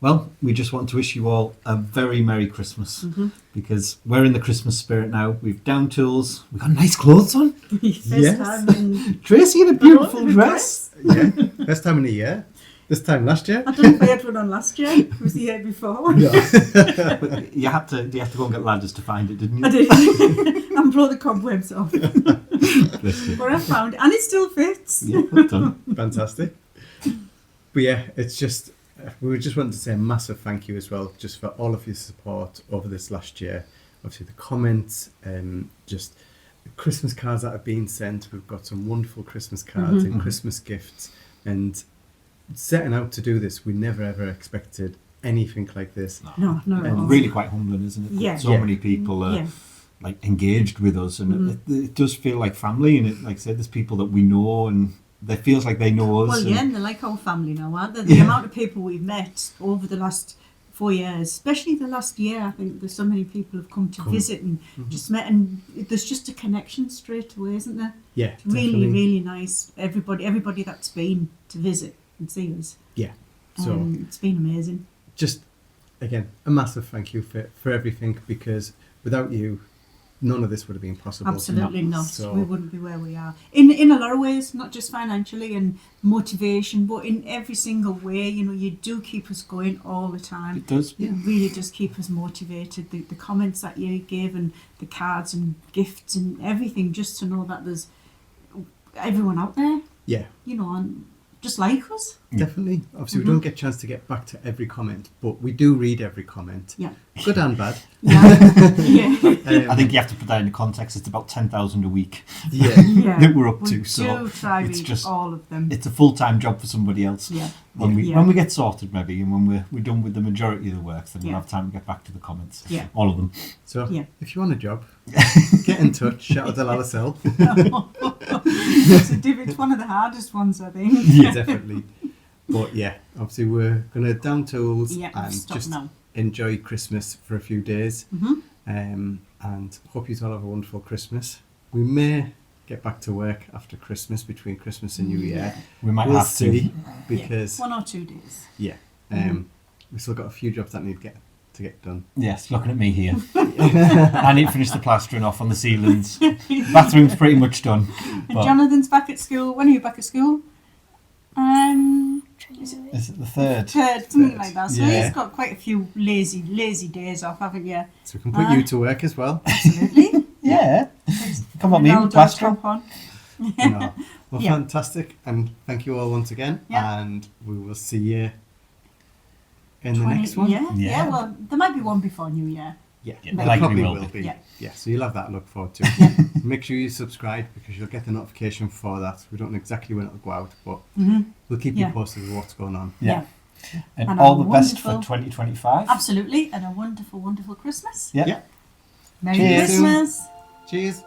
Well, we just want to wish you all a very Merry Christmas because we're in the Christmas spirit now. We've down tools. We've got nice clothes on. First time in... Tracy in a beautiful dress. Yeah, first time in a year. This time last year. I don't know if I had one on last year. It was the year before. No. But you had to go and get ladders to find it, didn't you? I did. And blow the cobwebs off. But I found it. And it still fits. Yeah, well done. Fantastic. But yeah, it's just... We just wanted to say a massive thank you as well, just for all of your support over this last year. Obviously, the comments, just the Christmas cards that have been sent. We've got some wonderful Christmas cards and Christmas gifts. And setting out to do this, we never ever expected anything like this. No, not at all. Really quite humbling, isn't it? Yeah. So many people are like engaged with us, and it does feel like family. And it, like I said, there's people that we know and. It feels like they know us. Well, yeah, and they're like our family now, aren't they? The amount of people we've met over the last 4 years, especially the last year, I think there's so many people have come to visit and just met, and there's just a connection straight away, isn't there? Yeah, it's really, really nice. Everybody that's been to visit and see us. Yeah, so it's been amazing. Just again, a massive thank you for everything, because without you, none of this would have been possible. Absolutely not. So, we wouldn't be where we are. In a lot of ways, not just financially and motivation, but in every single way. You know, you do keep us going all the time. It does. It really does keep us motivated. The comments that you gave and the cards and gifts and everything, just to know that there's everyone out there. Yeah. You know, and just like us. Definitely. Obviously, we don't get a chance to get back to every comment, but we do read every comment. Yeah. Good and bad. Yeah. I think you have to put that into context. It's about 10,000 a week Yeah. that we're up we to. do So try it's read just all of them. it's a full-time job for somebody else. Yeah. When we get sorted, maybe, and when we're done with the majority of the work, then we'll have time to get back to the comments. Yeah. All of them. So if you want a job, get in touch. Chateau de Lalacelle. It's one of the hardest ones, I think. Yeah, definitely. But yeah, obviously we're going to down tools and just enjoy Christmas for a few days. And hope you all have a wonderful Christmas. We may get back to work after Christmas, between Christmas and New Year. We might we'll have see, to. because 1 or 2 days. Yeah. We've still got a few jobs that need to get done. Yes, looking at me here. I need to finish the plastering off on the ceilings. Bathroom's pretty much done. And Jonathan's back at school. When are you back at school? Is it the third? Something like that. So Yeah. he's got quite a few lazy days off, haven't you? So we can put you to work as well. Absolutely. Yeah. Come on, me with plastering. No. Well, fantastic. And thank you all once again. Yeah. And we will see you in the next one. Yeah. Well, there might be one before New Year. Yeah, there there likely probably will will be. be. Yeah. Yeah, so you'll have that to look forward to. Make sure you subscribe, because you'll get the notification for that. We don't know exactly when it'll go out, but we'll keep you posted with what's going on. Yeah. And And all a the best for wonderful- 2025. Absolutely. And a wonderful, wonderful Christmas. Yeah. Merry Cheers. Christmas. Cheers.